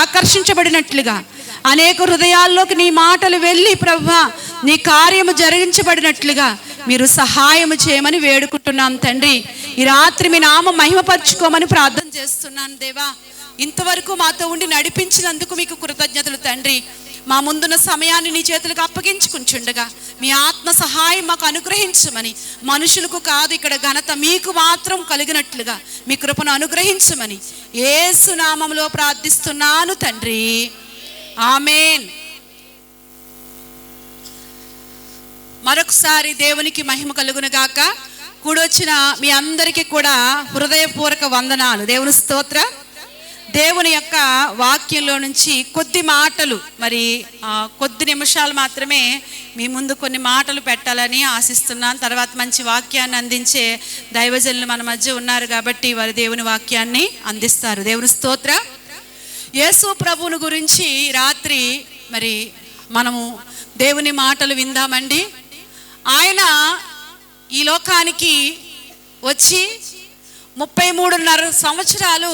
ఆకర్షించబడినట్లుగా అనేక హృదయాల్లోకి నీ మాటలు వెళ్ళి ప్రభువా నీ కార్యము జరిగించబడినట్లుగా మీరు సహాయము చేయమని వేడుకుంటున్నాం తండ్రి. ఈ రాత్రి మీ నామ మహిమపరచుకోమని ప్రార్థన చేస్తున్నాను దేవా. ఇంతవరకు మాతో ఉండి నడిపించినందుకు మీకు కృతజ్ఞతలు తండ్రి. మా ముందున్న సమయాన్ని నీ చేతులకు అప్పగించుకుంటుండగా మీ ఆత్మ సహాయం మాకు అనుగ్రహించమని, మనుషులకు కాదు ఇక్కడ ఘనత మీకు మాత్రం కలిగినట్లుగా మీ కృపను అనుగ్రహించమని యేసు నామములో ప్రార్థిస్తున్నాను తండ్రి. ఆమేన్. మరొకసారి దేవునికి మహిమ కలుగును గాక. కూడొచ్చిన మీ అందరికీ కూడా హృదయపూర్వక వందనాలు. దేవుని స్తోత్ర. దేవుని యొక్క వాక్యంలో నుంచి కొద్ది మాటలు, మరి కొద్ది నిమిషాలు మాత్రమే మీ ముందు కొన్ని మాటలు పెట్టాలని ఆశిస్తున్నాను. తర్వాత మంచి వాక్యాన్ని అందించే దైవజనులు మన మధ్య ఉన్నారు కాబట్టి వారు దేవుని వాక్యాన్ని అందిస్తారు. దేవుని స్తోత్ర. యేసు ప్రభువుని గురించి రాత్రి మరి మనము దేవుని మాటలు విందామండి. ఆయన ఈ లోకానికి వచ్చి 33.5 సంవత్సరాలు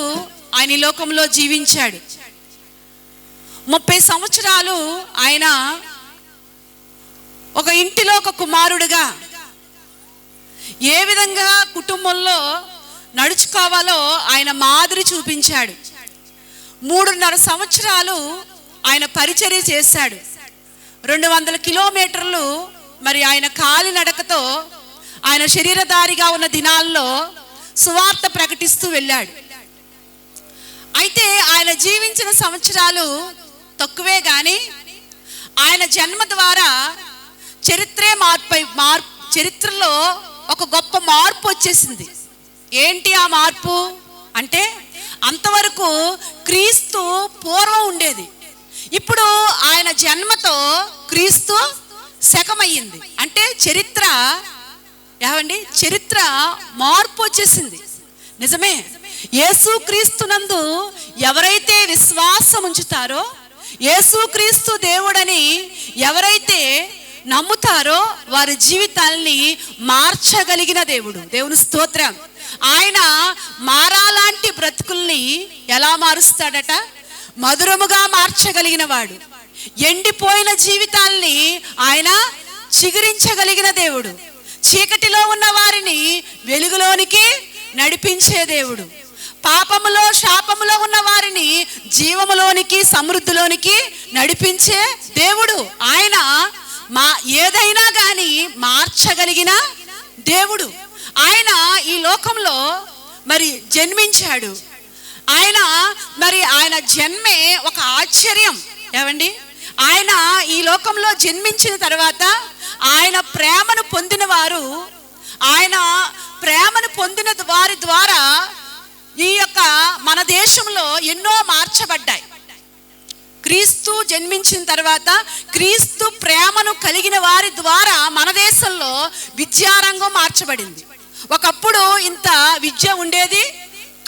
ఆయన ఈ లోకంలో జీవించాడు. 30 సంవత్సరాలు ఆయన ఒక ఇంటిలో ఒక కుమారుడుగా ఏ విధంగా కుటుంబంలో నడుచుకోవాలో ఆయన మాదిరి చూపించాడు. 3.5 సంవత్సరాలు ఆయన పరిచర్య చేశాడు. 200 కిలోమీటర్లు మరి ఆయన కాలినడకతో ఆయన శరీరధారిగా ఉన్న దినాల్లో సువార్త ప్రకటిస్తూ వెళ్ళాడు. అయితే ఆయన జీవించిన సంవత్సరాలు తక్కువే కానీ ఆయన జన్మ ద్వారా చరిత్రలో ఒక గొప్ప మార్పు వచ్చేసింది. ఏంటి ఆ మార్పు అంటే, అంతవరకు క్రీస్తు పూర్వం ఉండేది, ఇప్పుడు ఆయన జన్మతో క్రీస్తు శకమయ్యింది. అంటే చరిత్ర మార్పు వచ్చేసింది. నిజమే. యేసుక్రీస్తునందు ఎవరైతే విశ్వాసం ఉంచుతారో, యేసుక్రీస్తు దేవుడని ఎవరైతే నమ్ముతారో వారి జీవితాల్ని మార్చగలిగిన దేవుడు. దేవుని స్తోత్రం. ఆయన మారాలాంటి బ్రతుకుల్ని ఎలా మారుస్తాడట? మధురముగా మార్చగలిగిన వాడు. ఎండిపోయిన జీవితాల్ని ఆయన చిగురించగలిగిన దేవుడు. చీకటిలో ఉన్న వారిని వెలుగులోనికి నడిపించే దేవుడు. పాపములో శాపములో ఉన్న వారిని జీవములోనికి సమృద్ధిలోనికి నడిపించే దేవుడు. ఆయన ఏదైనా కానీ మార్చగలిగిన దేవుడు. ఆయన ఈ లోకంలో మరి జన్మించాడు. ఆయన జన్మే ఒక ఆశ్చర్యం. ఏమండి, ఆయన ఈ లోకంలో జన్మించిన తర్వాత ఆయన ప్రేమను పొందిన వారు, ఆయన ప్రేమను పొందిన వారి ద్వారా ఈ యొక్క మన దేశంలో ఎన్నో మార్చబడ్డాయి. క్రీస్తు జన్మించిన తర్వాత క్రీస్తు ప్రేమను కలిగిన వారి ద్వారా మన దేశంలో విద్యారంగం మార్చబడింది. ఒకప్పుడు ఇంత విద్య ఉండేది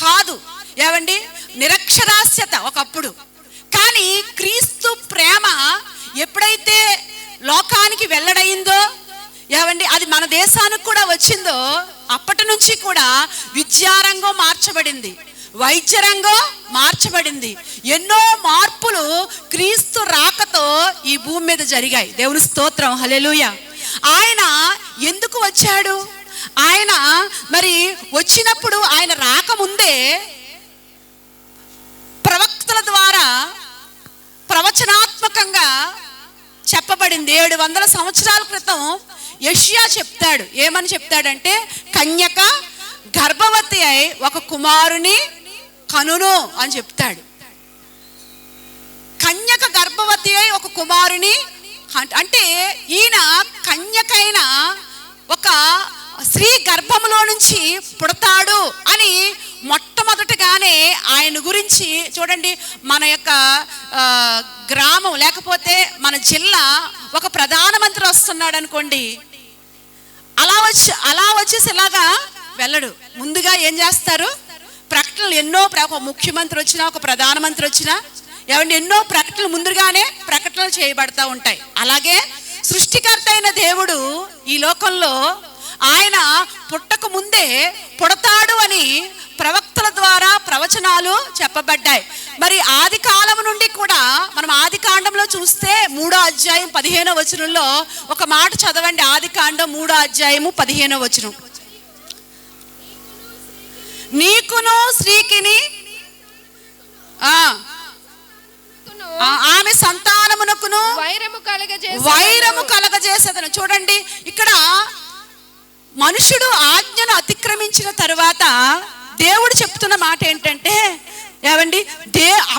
కాదు. ఏమండి, నిరక్షరాస్యత ఒకప్పుడు. కానీ క్రీస్తు ప్రేమ ఎప్పుడైతే లోకానికి వెల్లడైందో, ఏమండి, అది మన దేశానికి కూడా వచ్చిందో, అప్పటి నుంచి కూడా విద్యారంగం మార్చబడింది, వైద్య రంగం మార్చబడింది. ఎన్నో మార్పులు క్రీస్తు రాకతో ఈ భూమి మీద జరిగాయి. దేవుని స్తోత్రం. హల్లెలూయా. ఆయన ఎందుకు వచ్చాడు? ఆయన మరి వచ్చినప్పుడు ఆయన రాకముందే ప్రవక్తల ద్వారా ప్రవచనాత్మకంగా చెప్పబడింది. 700 సంవత్సరాల క్రితం యెషయా చెప్తాడు. ఏమని చెప్తాడంటే, కన్యక గర్భవతి అయి ఒక కుమారుని కనును అని చెప్తాడు. కన్యక గర్భవతి అయి ఒక కుమారుని అంటే ఈయన కన్యకైన ఒక స్త్రీ గర్భములో నుంచి పుడతాడు అని మొట్టమొదటిగానే ఆయన గురించి చూడండి. మన యొక్క గ్రామం లేకపోతే మన జిల్లా ఒక ప్రధానమంత్రి వస్తున్నాడు అనుకోండి, అలా వచ్చేసి ఇలాగా వెళ్ళడు. ముందుగా ఏం చేస్తారు? ప్రకటనలు ఎన్నో, ఒక ముఖ్యమంత్రి వచ్చినా ఒక ప్రధానమంత్రి వచ్చినా ఏమండి ఎన్నో ప్రకటనలు ముందుగానే ప్రకటనలు చేయబడతా ఉంటాయి. అలాగే సృష్టికర్త అయిన దేవుడు ఈ లోకంలో ఆయన పుట్టక ముందే పుడతాడు అని ప్రవక్తల ద్వారా ప్రవచనాలు చెప్పబడ్డాయి. మరి ఆది కాలం నుండి అధ్యాయం 15వ వచనంలో ఒక మాట చదవండి. ఆదికాండం 3వ అధ్యాయము 15వ వచనం. నీకును స్త్రీకిని ఆమె సంతానమునకును వైరము కలగజేసేదను. చూడండి, ఇక్కడ మనుషుడు ఆజ్ఞను అతిక్రమించిన తరువాత దేవుడు చెప్తున్న మాట ఏంటంటే, ఏమండి,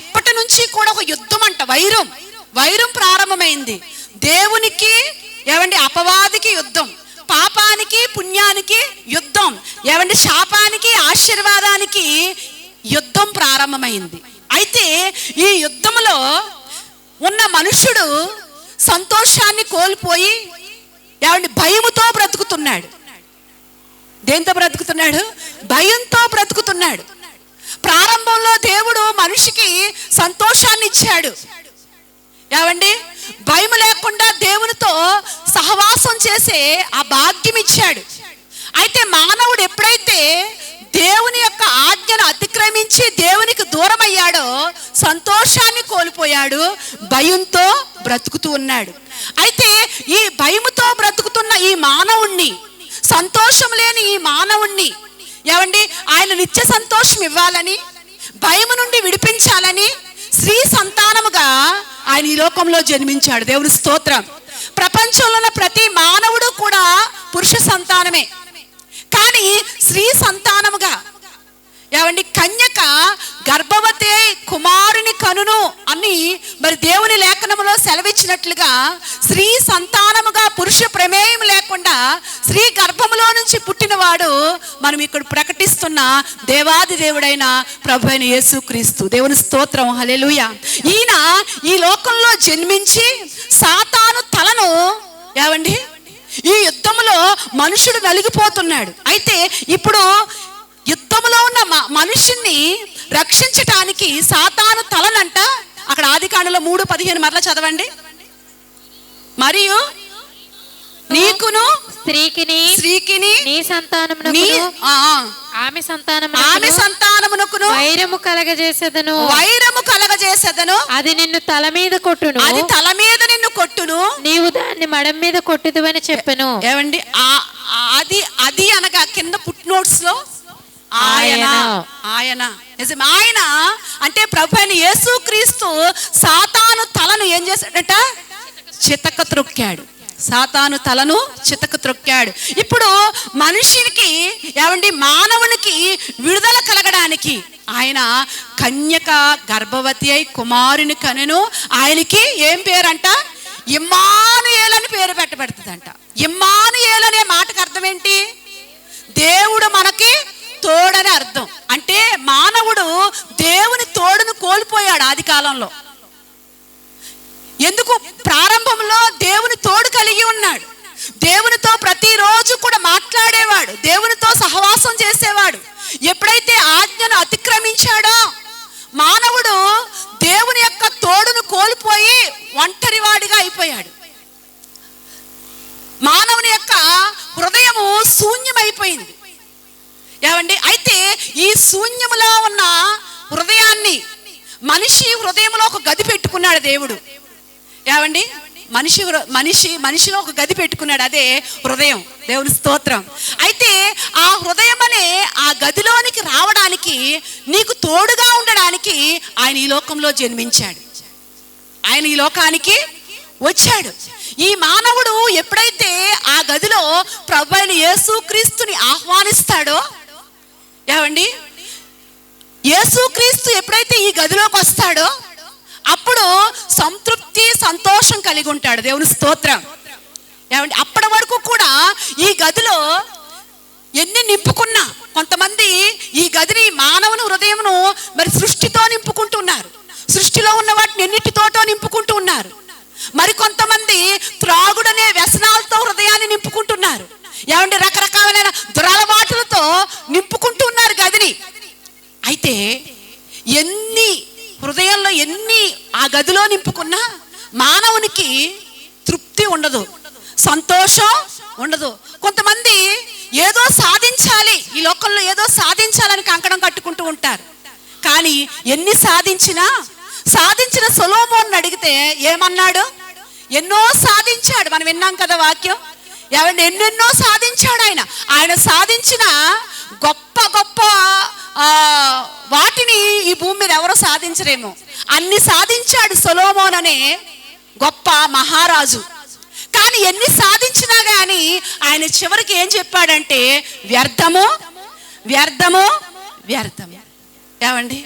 అప్పటి నుంచి కూడా ఒక యుద్ధం అంట. వైరం ప్రారంభమైంది. దేవునికి ఏమండి అపవాదికి యుద్ధం, పాపానికి పుణ్యానికి యుద్ధం, ఏమండి శాపానికి ఆశీర్వాదానికి యుద్ధం ప్రారంభమైంది. అయితే ఈ యుద్ధంలో ఉన్న మనుషుడు సంతోషాన్ని కోల్పోయి ఏమండి భయముతో బ్రతుకుతున్నాడు. దేంతో బ్రతుకుతున్నాడు? భయంతో బ్రతుకుతున్నాడు. ప్రారంభంలో దేవుడు మనిషికి సంతోషాన్ని ఇచ్చాడు. ఏమండి, భయం లేకుండా దేవునితో సహవాసం చేసే ఆ భాగ్యం ఇచ్చాడు. అయితే మానవుడు ఎప్పుడైతే దేవుని యొక్క ఆజ్ఞను అతిక్రమించి దేవునికి దూరం అయ్యాడో సంతోషాన్ని కోల్పోయాడు, భయంతో బ్రతుకుతూ ఉన్నాడు. అయితే ఈ భయముతో బ్రతుకుతున్న ఈ మానవుణ్ణి, సంతోషం లేని ఈ మానవుణ్ణి ఏమండి ఆయన నిత్య సంతోషం ఇవ్వాలని, భయము నుండి విడిపించాలని స్త్రీ సంతానముగా ఆయన ఈ లోకంలో జన్మించాడు. దేవుని స్తోత్రం. ప్రపంచంలో ఉన్న ప్రతి మానవుడు కూడా పురుష సంతానమే, కానీ స్త్రీ సంతానముగా ఏమండి కన్యక గర్భవతి కుమారుని కనును అని మరి దేవుని లేఖనములో సెలవిచ్చినట్లుగా స్త్రీ సంతానముగా పురుష ప్రమేయం లేకుండా స్త్రీ గర్భములో నుంచి పుట్టినవాడు మనం ఇక్కడ ప్రకటిస్తున్న దేవాది దేవుడైన ప్రభు అయిన యేసుక్రీస్తు. దేవుని స్తోత్రం, హల్లెలూయా. ఈయన ఈ లోకంలో జన్మించి సాతాను తలను ఏమండి ఈ యుద్ధంలో మనుషుడు నలిగిపోతున్నాడు. అయితే ఇప్పుడు యుద్ధంలో ఉన్న మనుషుణ్ణి రక్షించటానికి సాతాను తలనంట అక్కడ ఆదికాండంలో 3:15 మరలా చదవండి. మరియు నీకును స్త్రీకిని నీ సంతానమునకును ఆమె సంతానమునకును వైరము కలగజేసేదను. అది నిన్ను తల మీద కొట్టును, నీవు దాన్ని మడం మీద కొట్టుదువని చెప్పెను. ఏమండి, అది అనగా కింద ఫుట్ నోట్స్ లో ఆయన అంటే ప్రభు అయిన యేసుక్రీస్తు సాతాను తలను ఏం చేశాడట? చితక త్రొక్కాడు. సాతాను తలను చితక త్రొక్కాడు. ఇప్పుడు మనిషికి ఏమండి మానవునికి విడుదల కలగడానికి ఆయన కన్యక గర్భవతి అయి కుమారుని కనెను. ఆయనకి ఏం పేరంట? ఇమ్మానుయేలు అని పేరు పెట్టబడుతుందంట. ఇమ్మానుయేలు అనే మాటకు అర్థం ఏంటి? దేవుడు మనకి తోడని అర్థం. అంటే మానవుడు దేవుని తోడును కోల్పోయాడు ఆది కాలంలో. ఎందుకు? ప్రారంభంలో దేవుని తోడు కలిగి ఉన్నాడు. దేవునితో ప్రతిరోజు కూడా మాట్లాడేవాడు, దేవునితో సహవాసం చేసేవాడు. ఎప్పుడైతే ఆజ్ఞను అతిక్రమించాడో మానవుడు దేవుని యొక్క తోడును కోల్పోయి ఒంటరివాడిగా అయిపోయాడు. మానవుని యొక్క హృదయము శూన్యమైపోయింది. ఏమండి, అయితే ఈ శూన్యములో ఉన్న హృదయాన్ని మనిషి హృదయంలో ఒక గది పెట్టుకున్నాడు దేవుడు. ఏమండి, మనిషిలో ఒక గది పెట్టుకున్నాడు, అదే హృదయం. దేవుని స్తోత్రం. అయితే ఆ హృదయం అనే ఆ గదిలోనికి రావడానికి, నీకు తోడుగా ఉండడానికి ఆయన ఈ లోకంలో జన్మించాడు. ఆయన ఈ లోకానికి వచ్చాడు. ఈ మానవుడు ఎప్పుడైతే ఆ గదిలో ప్రభు అయిన యేసుక్రీస్తుని ఆహ్వానిస్తాడో, ఏమండి యేసుక్రీస్తు ఎప్పుడైతే ఈ గదిలోకి వస్తాడో అప్పుడు సంతృప్తి సంతోషం కలిగి ఉంటాడు. దేవుని స్తోత్రం. ఏమండి, అప్పటి వరకు కూడా ఈ గదిలో ఎన్ని నింపుకున్నా, కొంతమంది ఈ గదిని మానవుని హృదయమును మరి సృష్టితో నింపుకుంటున్నారు, సృష్టిలో ఉన్న వాటిని ఎన్నిటితోటో నింపుకుంటూ ఉన్నారు. మరి కొంతమంది త్రాగుడనే వ్యసనాలతో హృదయాన్ని నింపుకుంటున్నారు. ఏమండి, రకరకాలైన దురలవాటులతో నింపుకుంటూ ఉన్నారు గదిని. అయితే ఎన్ని హృదయంలో ఎన్ని ఆ గదిలో నింపుకున్నా మానవునికి తృప్తి ఉండదు, సంతోషం ఉండదు. కొంతమంది ఏదో సాధించాలి, ఈ లోకంలో ఏదో సాధించాలని కంకణం కట్టుకుంటూ ఉంటారు. కానీ ఎన్ని సాధించిన సొలొమోను అడిగితే ఏమన్నాడు? ఎన్నో సాధించాడు. మనం విన్నాం కదా వాక్యం. ఏమండి, ఎన్నెన్నో సాధించాడు ఆయన. ఆయన సాధించిన గొప్ప గొప్ప వాటిని ఈ భూమి మీద ఎవరో సాధించరేమో. అన్ని సాధించాడు సొలొమోన్ అనే గొప్ప మహారాజు. కానీ ఎన్ని సాధించినా కానీ ఆయన చివరికి ఏం చెప్పాడంటే వ్యర్థము వ్యర్థము వ్యర్థము. ఏమండి,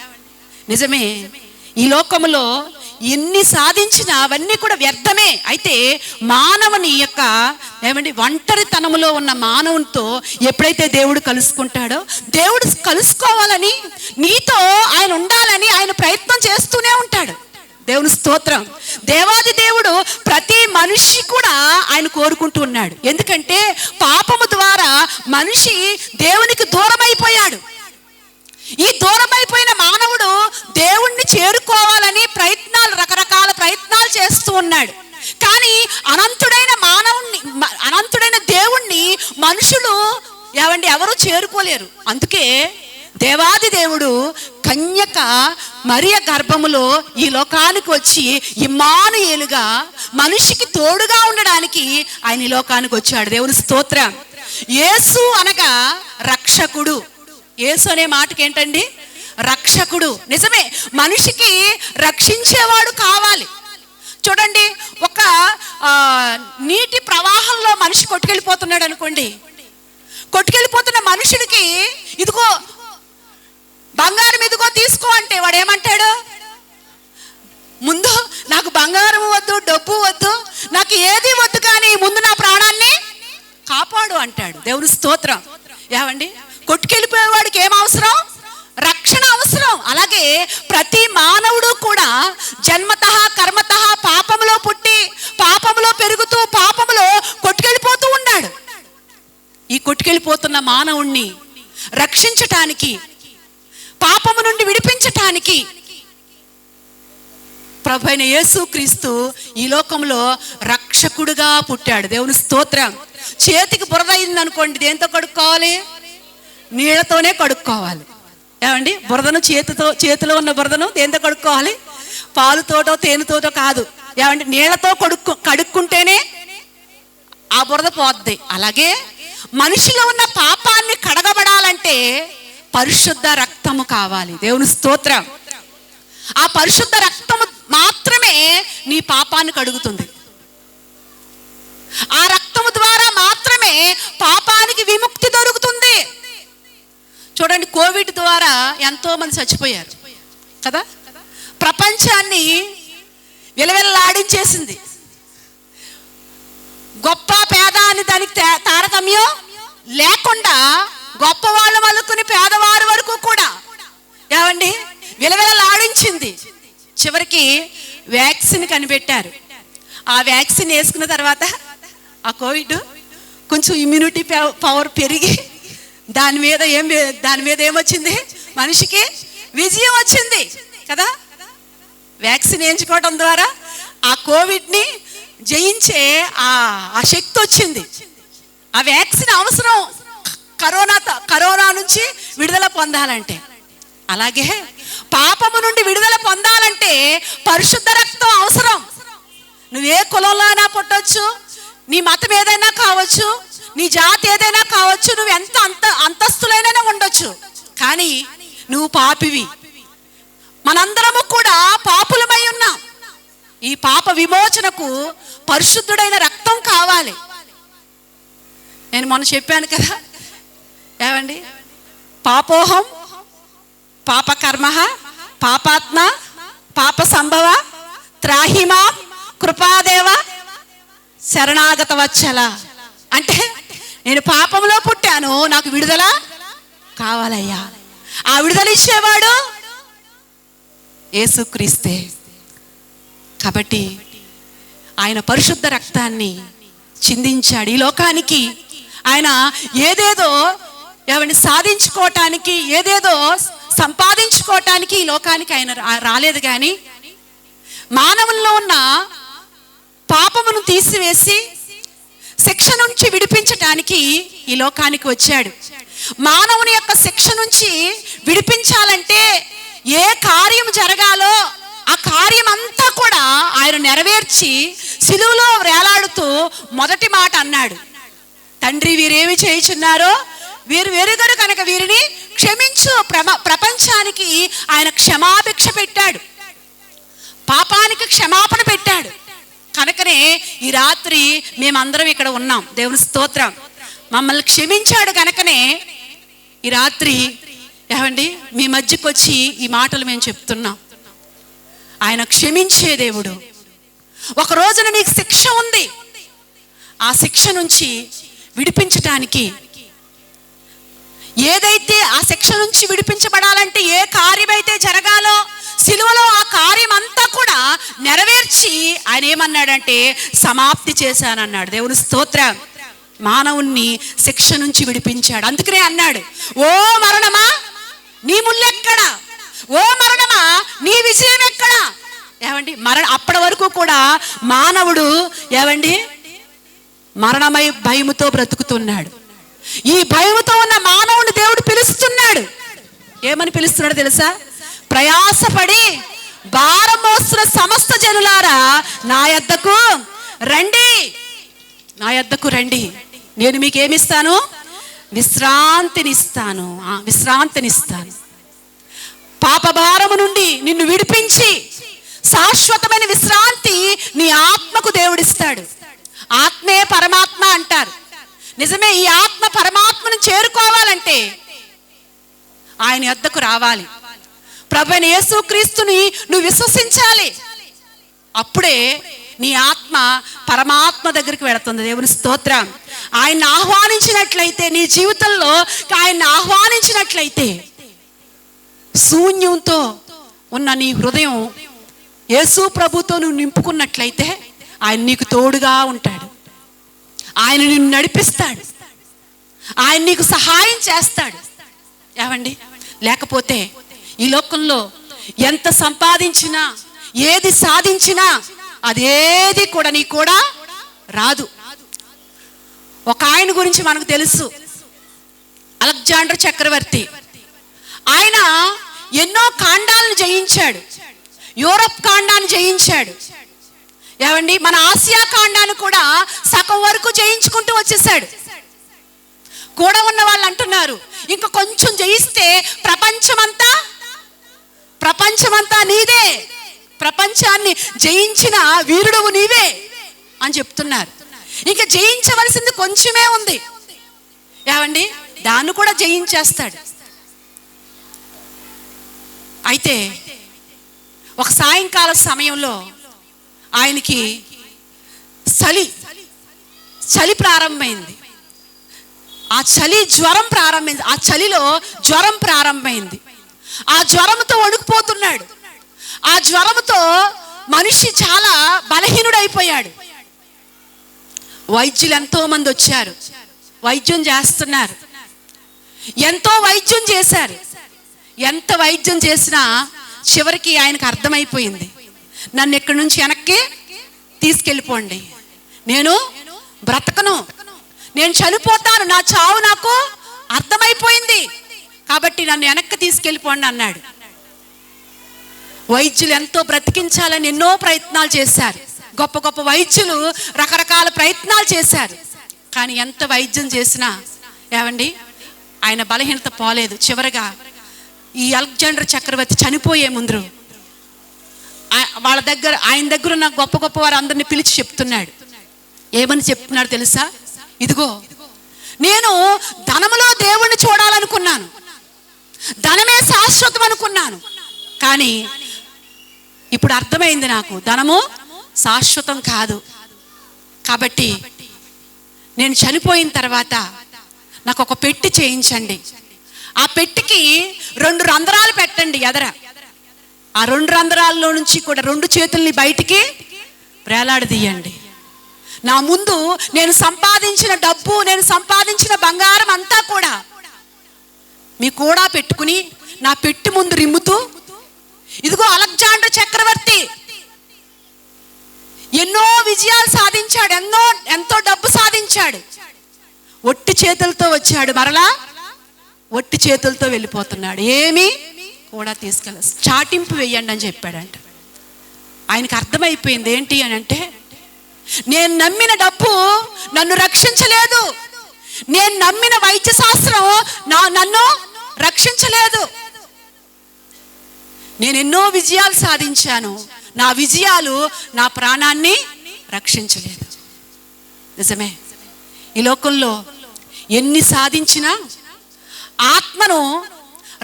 నిజమే. ఈ లోకములో ఎన్ని సాధించినా అవన్నీ కూడా వ్యర్థమే. అయితే మానవుని యొక్క ఏమండి ఒంటరితనములో ఉన్న మానవునితో ఎప్పుడైతే దేవుడు కలుసుకుంటాడో, దేవుడు కలుసుకోవాలని, నీతో ఆయన ఉండాలని ఆయన ప్రయత్నం చేస్తూనే ఉంటాడు. దేవుని స్తోత్రం. దేవాది దేవుడు ప్రతి మనిషి కూడా ఆయన కోరుకుంటూ ఉన్నాడు. ఎందుకంటే పాపము ద్వారా మనిషి దేవునికి దూరమైపోయాడు. ఈ దూరమైపోయిన మానవుడు దేవుణ్ణి చేరుకోవాలని రకరకాల ప్రయత్నాలు చేస్తూ ఉన్నాడు. కానీ అనంతుడైన దేవుణ్ణి మనుషులు ఎవరు చేరుకోలేరు. అందుకే దేవాది దేవుడు కన్యక మరియ గర్భములో ఈ లోకానికి వచ్చి ఇమ్మానుయేలుగా మనిషికి తోడుగా ఉండడానికి ఆయన ఈ లోకానికి వచ్చాడు. దేవుని స్తోత్రం. యేసు అనగా రక్షకుడు. యేసు అనే మాటకి ఏంటండి? రక్షకుడు. నిజమే, మనిషికి రక్షించేవాడు కావాలి. చూడండి, ఒక నీటి ప్రవాహంలో మనిషి కొట్టుకెళ్ళిపోతున్నాడు అనుకోండి. కొట్టుకెళ్ళిపోతున్న మనుషుడికి ఇదిగో బంగారం ఇదిగో తీసుకో అంటే వాడు ఏమంటాడు? ముందు నాకు బంగారం వద్దు, డబ్బు వద్దు, నాకు ఏది వద్దు, కానీ ముందు నా ప్రాణాన్ని కాపాడు అంటాడు. దేవుని స్తోత్రం. ఏమండి, కొట్టుకెళ్ళిపోయేవాడికి ఏం అవసరం? రక్షణ అవసరం. అలాగే ప్రతి మానవుడు కూడా జన్మతః కర్మతః పాపములో పుట్టి పాపములో పెరుగుతూ పాపములో కొట్టుకెళ్ళిపోతూ ఉన్నాడు. ఈ కొట్టుకెళ్ళిపోతున్న మానవుణ్ణి రక్షించటానికి, పాపము నుండి విడిపించటానికి ప్రభువైన యేసుక్రీస్తు ఈ లోకంలో రక్షకుడుగా పుట్టాడు. దేవుని స్తోత్రం. చేతికి బురద అయింది అనుకోండి, దేంతో కడుక్కోవాలి? నీళ్లతోనే కడుక్కోవాలి. ఏమండి, బురదను చేతిలో ఉన్న బురదను దేంతో కడుక్కోవాలి? పాలుతోటో తేనెతోటో కాదు. ఏమండి, నీళ్లతో కడుక్కుంటేనే ఆ బురద పోద్ది. అలాగే మనిషిలో ఉన్న పాపాన్ని కడగబడాలంటే పరిశుద్ధ రక్తము కావాలి. దేవుని స్తోత్రం. ఆ పరిశుద్ధ రక్తము మాత్రమే నీ పాపాన్ని కడుగుతుంది. ఆ రక్తము ద్వారా మాత్రమే పాపానికి విముక్తి దొరుకుతుంది. చూడండి, కోవిడ్ ద్వారా ఎంతో మంది చచ్చిపోయారు కదా. ప్రపంచాన్ని విలవిల్లాడించేసింది. గొప్ప పేద అని దానికి తారతమ్యం లేకుండా గొప్ప వాళ్ళ మొదలుకొని పేదవారి వరకు కూడా ఏమండి విలవిలలాడించింది. చివరికి వ్యాక్సిన్ కనిపెట్టారు. ఆ వ్యాక్సిన్ వేసుకున్న తర్వాత ఆ కోవిడ్ కొంచెం ఇమ్యూనిటీ పవర్ పెరిగి దాని మీద ఏమొచ్చింది? మనిషికి విజయం వచ్చింది కదా. వ్యాక్సిన్ వేయించుకోవడం ద్వారా ఆ కోవిడ్ని జయించే ఆ శక్తి వచ్చింది. ఆ వ్యాక్సిన్ అవసరం కరోనా నుంచి విడుదల పొందాలంటే. అలాగే పాపము నుండి విడుదల పొందాలంటే పరిశుద్ధ రక్తం అవసరం. నువ్వే కులంలో అయినా పుట్టొచ్చు, నీ మతం ఏదైనా కావచ్చు, నీ జాతి ఏదైనా కావచ్చు, నువ్వు ఎంత అంతస్తులైనా ఉండొచ్చు, కానీ నువ్వు పాపివి. మనందరము కూడా పాపులమై ఉన్నాం. ఈ పాప విమోచనకు పరిశుద్ధుడైన రక్తం కావాలి. నేను మొన్న చెప్పాను కదా, ఏమండి, పాపోహం పాపకర్మ పాపాత్మ పాప సంభవ త్రాహిమా కృపాదేవ శరణాగత వచ్చల. అంటే నేను పాపంలో పుట్టాను, నాకు విడుదల కావాలయ్యా. ఆ విడుదల ఇచ్చేవాడు యేసుక్రీస్తే. కాబట్టి ఆయన పరిశుద్ధ రక్తాన్ని చిందించాడు ఈ లోకానికి. ఆయన ఏదేదో ఏమని సాధించుకోవటానికి, ఏదేదో సంపాదించుకోవటానికి ఈ లోకానికి ఆయన రాలేదు. కానీ మానవుల్లో ఉన్న పాపమును తీసివేసి శిక్ష నుంచి విడిపించటానికి ఈ లోకానికి వచ్చాడు. మానవుని యొక్క శిక్ష నుంచి విడిపించాలంటే ఏ కార్యం జరగాలో ఆ కార్యం అంతా కూడా ఆయన నెరవేర్చి సిలువలో వేలాడుతూ మొదటి మాట అన్నాడు, తండ్రి వీరేమి చేయుచున్నారో వీరు వెరుగరు కనుక వీరిని క్షమించు. ప్రపంచానికి ఆయన క్షమాభిక్ష పెట్టాడు, పాపానికి క్షమాపణ పెట్టాడు. కనుకనే ఈ రాత్రి మేమందరం ఇక్కడ ఉన్నాం. దేవుని స్తోత్రం. మమ్మల్ని క్షమించాడు కనుకనే ఈ రాత్రి ఏమండి మీ మధ్యకు వచ్చి ఈ మాటలు మేము చెప్తున్నాం. ఆయన క్షమించే దేవుడు. ఒక రోజున నీకు శిక్ష ఉంది, ఆ శిక్ష నుంచి విడిపించటానికి ఏదైతే ఆ శిక్ష నుంచి విడిపించబడాలంటే ఏ కార్యమైతే జరగాలో సిలువలో ఆ కార్యం అంతా కూడా నెరవేర్చి ఆయన ఏమన్నాడంటే సమాప్తి చేశానన్నాడు. దేవుని స్తోత్రం. మానవుణ్ణి శిక్ష నుంచి విడిపించాడు. అందుకనే అన్నాడు, ఓ మరణమా నీ ముల్లెక్కడా, ఓ మరణమా నీ విజయం ఎక్కడా. ఏమండి అప్పటి వరకు కూడా మానవుడు ఏమండి మరణమై భయముతో బ్రతుకుతున్నాడు. ఈ భయముతో ఉన్న మానవుని దేవుడు పిలుస్తున్నాడు. ఏమని పిలుస్తున్నాడు తెలుసా? ప్రయాసపడి భారం మోస్తున్న సమస్త జనులారా నా యొద్దకు రండి, నా యొద్దకు రండి, నేను మీకు ఏమిస్తాను? విశ్రాంతినిస్తాను. విశ్రాంతినిస్తాను. పాపభారము నుండి నిన్ను విడిపించి శాశ్వతమైన విశ్రాంతి నీ ఆత్మకు దేవుడిస్తాడు. ఆత్మే పరమాత్మ అంటారు. నిజమే, ఈ ఆత్మ పరమాత్మను చేరుకోవాలంటే ఆయన యొద్దకు రావాలి. ప్రభువైన యేసుక్రీస్తుని నువ్వు విశ్వసించాలి. అప్పుడే నీ ఆత్మ పరమాత్మ దగ్గరికి వెళుతుంది. దేవుని స్తోత్రం. ఆయన్ని ఆహ్వానించినట్లయితే, నీ జీవితంలో ఆయన్ని ఆహ్వానించినట్లయితే, శూన్యంతో ఉన్న నీ హృదయం యేసు ప్రభుతో నువ్వు నింపుకున్నట్లయితే ఆయన నీకు తోడుగా ఉంటాడు. ఆయన నిన్ను నడిపిస్తాడు. ఆయన నీకు సహాయం చేస్తాడు. ఏమండి లేకపోతే ఈ లోకంలో ఎంత సంపాదించినా ఏది సాధించినా అదేది కూడా నీకు కూడా రాదు. ఒక ఆయన గురించి మనకు తెలుసు, అలెగ్జాండర్ చక్రవర్తి. ఆయన ఎన్నో ఖండాలను జయించాడు. యూరప్ ఖండాన్ని జయించాడు. ఏమండి మన ఆసియా ఖండాన్ని కూడా సగం వరకు జయించుకుంటూ వచ్చేసాడు. కూడా ఉన్న వాళ్ళు అంటున్నారు, ఇంకా కొంచెం జయిస్తే ప్రపంచమంతా నీదే, ప్రపంచాన్ని జయించిన వీరుడవు నీవే అని చెప్తున్నారు. ఇంకా జయించవలసింది కొంచెమే ఉంది. ఏమండి దాన్ని కూడా జయించేస్తాడు. అయితే ఒక సాయంకాల సమయంలో ఆయనకి చలి ప్రారంభమైంది. ఆ చలిలో జ్వరం ప్రారంభమైంది. ఆ జ్వరంతో వణుకుపోతున్నాడు. ఆ జ్వరంతో మనిషి చాలా బలహీనుడైపోయాడు. వైద్యులు ఎంతో మంది వచ్చారు, వైద్యం చేస్తున్నారు. ఎంతో వైద్యం చేశారు. ఎంత వైద్యం చేసినా చివరికి ఆయనకు అర్థమైపోయింది, నన్ను ఇక్కడి నుంచి వెనక్కి తీసుకెళ్ళిపోండి, నేను బ్రతకను, నేను చనిపోతాను, నా చావు నాకు అర్థమైపోయింది, కాబట్టి నన్ను వెనక్కి తీసుకెళ్ళిపోండి అన్నాడు. వైద్యులు ఎంతో బ్రతికించాలని ఎన్నో ప్రయత్నాలు చేశారు. గొప్ప గొప్ప వైద్యులు రకరకాల ప్రయత్నాలు చేశారు. కానీ ఎంత వైద్యం చేసినా ఏమండి ఆయన బలహీనత పోలేదు. చివరగా ఈ అలెగ్జాండర్ చక్రవర్తి చనిపోయే ముందు ఆయన దగ్గర ఉన్న గొప్ప గొప్ప వారు అందరిని పిలిచి చెప్తున్నాడు. ఏమని చెప్తున్నాడు తెలుసా? ఇదిగో నేను ధనములో దేవుణ్ణి చూడాలనుకున్నాను, ధనమే శాశ్వతం అనుకున్నాను. కానీ ఇప్పుడు అర్థమైంది నాకు, ధనము శాశ్వతం కాదు. కాబట్టి నేను చనిపోయిన తర్వాత నాకు ఒక పెట్టి చేయించండి. ఆ పెట్టికి 2 రంధ్రాలు పెట్టండి ఎదర. ఆ 2 రంధ్రాల్లో నుంచి కూడా 2 చేతుల్ని బయటికి వేలాడదీయండి. నా ముందు నేను సంపాదించిన డబ్బు, నేను సంపాదించిన బంగారం అంతా కూడా మీ కూడా పెట్టుకుని నా పెట్టి ముందు రిమ్ముతూ, ఇదిగో అలెగ్జాండర్ చక్రవర్తి ఎన్నో విజయాలు సాధించాడు, ఎంతో డబ్బు సాధించాడు, ఒట్టి చేతులతో వచ్చాడు, మరలా ఒట్టి చేతులతో వెళ్ళిపోతున్నాడు, ఏమీ కూడా తీసుకెళ్ళ, చాటింపు వెయ్యండి అని చెప్పాడంట. ఆయనకు అర్థమైపోయింది ఏంటి అని అంటే, నేను నమ్మిన డబ్బు నన్ను రక్షించలేదు. నేను నమ్మిన వైద్య శాస్త్రం నన్ను రక్షించలేదు. నేను ఎన్నో విజయాలు సాధించాను, నా విజయాలు నా ప్రాణాన్ని రక్షించలేదు. నిజమే, ఈ లోకంలో ఎన్ని సాధించినా ఆత్మను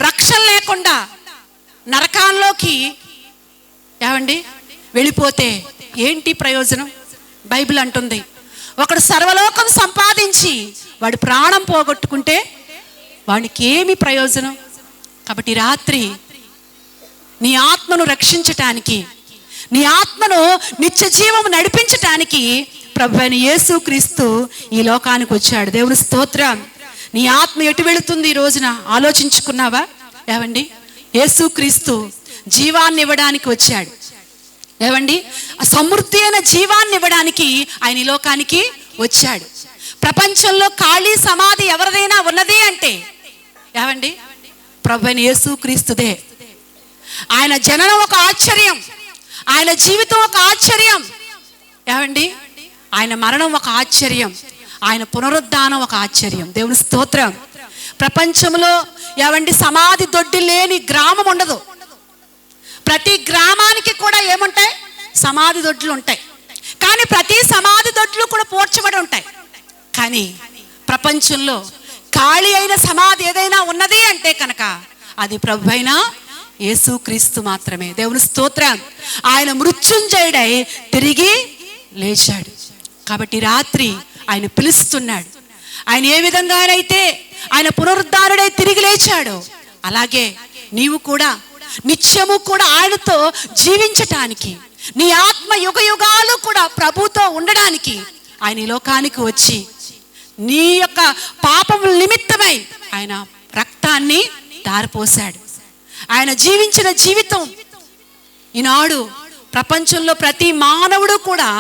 రక్షణ లేకుండా నరకాల్లోకి వెళ్ళిపోతే ఏంటి ప్రయోజనం? బైబిల్ అంటుంది, ఒకడు సర్వలోకం సంపాదించి వాడు ప్రాణం పోగొట్టుకుంటే వాడికి ఏమి ప్రయోజనం? కాబట్టి రాత్రి నీ ఆత్మను రక్షించటానికి, నీ ఆత్మను నిత్య జీవము నడిపించటానికి ప్రభువైన యేసుక్రీస్తు ఈ లోకానికి వచ్చాడు. దేవుని స్తోత్రం. నీ ఆత్మ ఎటు వెళుతుంది ఈ రోజున ఆలోచించుకున్నావా? యేసుక్రీస్తు జీవాన్ని ఇవ్వడానికి వచ్చాడు. ఆ సమృద్ధి అయిన జీవాన్ని ఇవ్వడానికి ఆయన ఈ లోకానికి వచ్చాడు. ప్రపంచంలో ఖాళీ సమాధి ఎవరిదైనా ఉన్నది అంటే ప్రభువైన యేసుక్రీస్తుదే. ఆయన జననం ఒక ఆశ్చర్యం, ఆయన జీవితం ఒక ఆశ్చర్యం, ఆయన మరణం ఒక ఆశ్చర్యం, ఆయన పునరుద్ధానం ఒక ఆశ్చర్యం. దేవుని స్తోత్రం. ప్రపంచంలో సమాధి దొడ్డి లేని గ్రామం ఉండదు. ప్రతి గ్రామానికి కూడా ఏముంటాయి? సమాధి దొడ్లు ఉంటాయి. కానీ ప్రతి సమాధి దొడ్లు కూడా పోడ్చబడి ఉంటాయి. కానీ ప్రపంచంలో ఖాళీ అయిన సమాధి ఏదైనా ఉన్నది అంటే కనుక అది ప్రభువైన యేసుక్రీస్తు మాత్రమే. దేవుని స్తోత్రం. ఆయన మృత్యుంజయుడై తిరిగి లేచాడు. కాబట్టి రాత్రి ఆయన పిలుస్తున్నాడు. ఆయన ఏ విధంగానైతే ఆయన పునరుద్ధారుడై తిరిగి లేచాడో అలాగే నీవు కూడా నిత్యము కూడా ఆయనతో జీవించటానికి, నీ ఆత్మ యుగ యుగాలు కూడా ప్రభుతో ఉండడానికి ఆయన ఈ లోకానికి వచ్చి నీ యొక్క పాపముల నిమిత్తమై ఆయన రక్తాన్ని ధారపోశాడు. ఆయన జీవించిన జీవితం ఈనాడు ప్రపంచంలో ప్రతి మానవుడు కూడా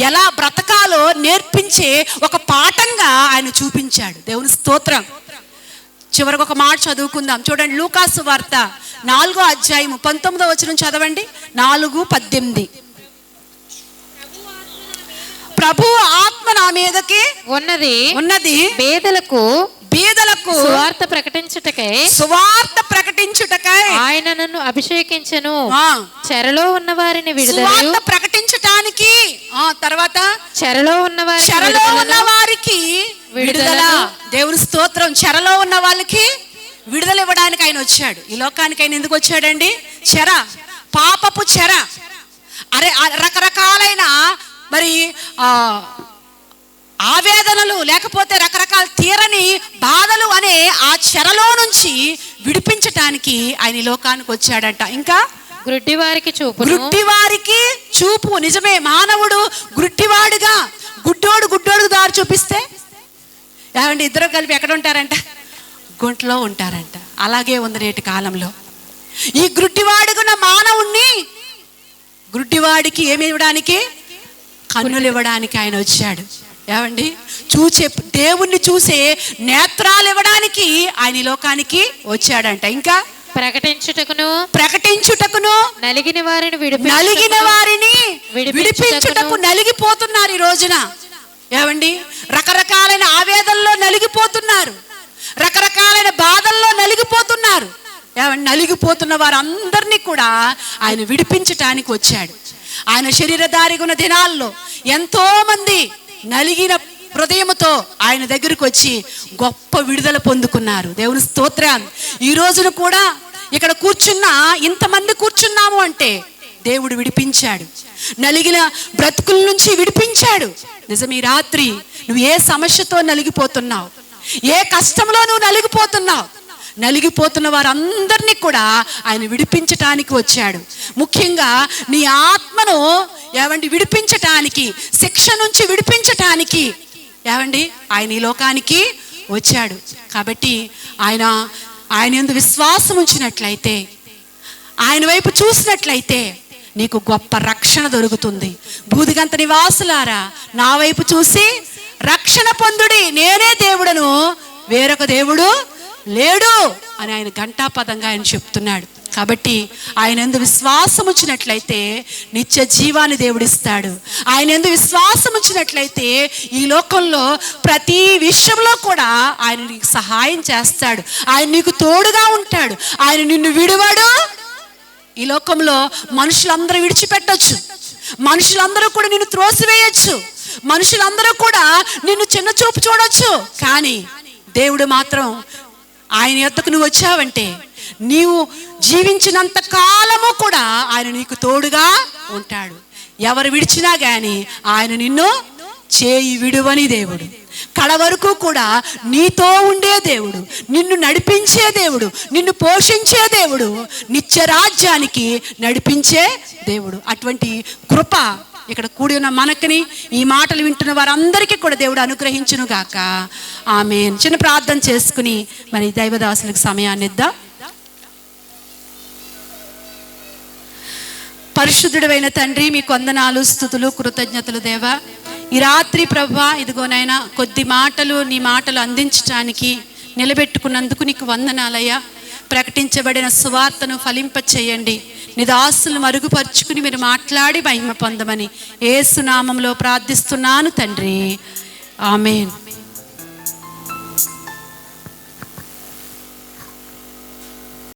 ఎలా బ్రతకాలో నేర్పించే ఒక పాఠంగా ఆయన చూపించాడు. దేవుని స్తోత్రం. చివరికి ఒక మాట చదువుకుందాం. చూడండి, లూకాసు వార్త 4వ అధ్యాయం 19వ వచనం చదవండి. 4:18. ప్రభు ఆత్మ నా మీదకి ఉన్నది బీదలకు సువార్త ప్రకటించుటకై ఆయన నన్ను అభిషేకించెను. చెరలో ఉన్న వారిని విడుదల ప్రకటించటానికి, తర్వాత చెరలో ఉన్న వారికి విడుదల. దేవుని స్తోత్రం. చెరలో ఉన్న వాళ్ళకి విడుదల ఇవ్వడానికి ఆయన వచ్చాడు. ఈ లోకానికి ఆయన ఎందుకు వచ్చాడండి? చెర, పాపపు చెర. రకరకాలైన ఆవేదనలు లేకపోతే రకరకాల తీరని బాధలు అనే ఆ చెరలో నుంచి విడిపించటానికి ఆయన ఈ లోకానికి వచ్చాడంట. ఇంకా గ్రుడ్డివారికి చూపు. నిజమే, మానవుడు గ్రుడ్డివాడుగా గుడ్డోడు దారి చూపిస్తే ఇద్దరు కలిపి ఎక్కడ ఉంటారంట? గుంట్లో ఉంటారంట. అలాగే ఉంది నేటి కాలంలో. ఈ గ్రుడ్డివాడుకున్న మానవుణ్ణి గ్రుడ్డివాడికి ఏమి ఇవ్వడానికి? కన్నులు ఇవ్వడానికి ఆయన వచ్చాడు. చూసే దేవుణ్ణి చూసే నేత్రాలు ఇవ్వడానికి ఆయన ఈ లోకానికి వచ్చాడంట. ఇంకా ప్రకటించుటకును నలిగిన వారిని విడిపించుటకు నలిగిపోతున్నారు ఈ రోజున. రకరకాలైన ఆవేదనలో నలిగిపోతున్నారు, రకరకాలైన బాధల్లో నలిగిపోతున్నారు. నలిగిపోతున్న వారందరినీ కూడా ఆయన విడిపించటానికి వచ్చాడు. ఆయన శరీరధారిగా ఉన్న దినాల్లో ఎంతో మంది నలిగిన హృదయముతో ఆయన దగ్గరికి వచ్చి గొప్ప విడుదల పొందుకున్నారు. దేవుని స్తోత్రం. ఈ రోజున కూడా ఇక్కడ ఇంతమంది కూర్చున్నాము అంటే దేవుడు విడిపించాడు. నలిగిన బ్రతుకుల నుంచి విడిపించాడు. నిజం, ఈ రాత్రి నువ్వు ఏ సమస్యతో నలిగిపోతున్నావు, ఏ కష్టంలో నువ్వు నలిగిపోతున్న వారందరినీ కూడా ఆయన విడిపించటానికి వచ్చాడు. ముఖ్యంగా నీ ఆత్మను విడిపించటానికి, శిక్ష నుంచి విడిపించటానికి ఆయన ఈ లోకానికి వచ్చాడు. కాబట్టి ఆయన యందు విశ్వాసం ఉంచినట్లయితే, ఆయన వైపు చూసినట్లయితే నీకు గొప్ప రక్షణ దొరుకుతుంది. బూదిగంత నివాసులారా, నా వైపు చూసి రక్షణ పొందుడి, నేనే దేవుడను, వేరొక దేవుడు లేడు అని ఆయన ఘంటాపదంగా ఆయన చెప్తున్నాడు. కాబట్టి ఆయన యందు విశ్వాసం ఉంచినట్లయితే నిత్య జీవాన్ని దేవుడిస్తాడు. ఆయన యందు విశ్వాసం ఉంచినట్లయితే ఈ లోకంలో ప్రతి విషయంలో కూడా ఆయన నీకు సహాయం చేస్తాడు. ఆయన నీకు తోడుగా ఉంటాడు. ఆయన నిన్ను విడువడు. ఈ లోకంలో మనుషులందరూ విడిచిపెట్టొచ్చు, మనుషులందరూ కూడా నిన్ను త్రోసివేయచ్చు, మనుషులందరూ కూడా నిన్ను చిన్న చూపు చూడొచ్చు. కానీ దేవుడు మాత్రం ఆయన యొద్దకు నువ్వు వచ్చావంటే నీవు జీవించినంత కాలము కూడా ఆయన నీకు తోడుగా ఉంటాడు. ఎవరు విడిచినా కానీ ఆయన నిన్ను చేయి విడువని దేవుడు, కడ వరకు కూడా నీతో ఉండే దేవుడు, నిన్ను నడిపించే దేవుడు, నిన్ను పోషించే దేవుడు, నిత్య రాజ్యానికి నడిపించే దేవుడు. అటువంటి కృప ఇక్కడ కూడి ఉన్న మనకుని ఈ మాటలు వింటున్న వారందరికీ కూడా దేవుడు అనుగ్రహించును గాక. ఆమేన్. చిన్న ప్రార్థన చేసుకుని మరి దైవదాసులకు సమయాన్ని ఇద్దాం. పరిశుద్ధుడైన తండ్రి, మీకు వందనాలు, స్తుతులు, కృతజ్ఞతలు దేవా. ఈ రాత్రి ప్రభువా, ఇదిగోనైనా కొద్ది మాటలు నీ మాటలు అందించడానికి నిలబెట్టుకున్నందుకు నీకు వందనాలయ్యా. ప్రకటించబడిన సువార్తను ఫలింప చేయండి. నీ దాసులు మరుగుపరుచుకుని మీరు మాట్లాడి మహిమ పొందమని యేసు నామములో ప్రార్థిస్తున్నాను తండ్రి. ఆమేన్.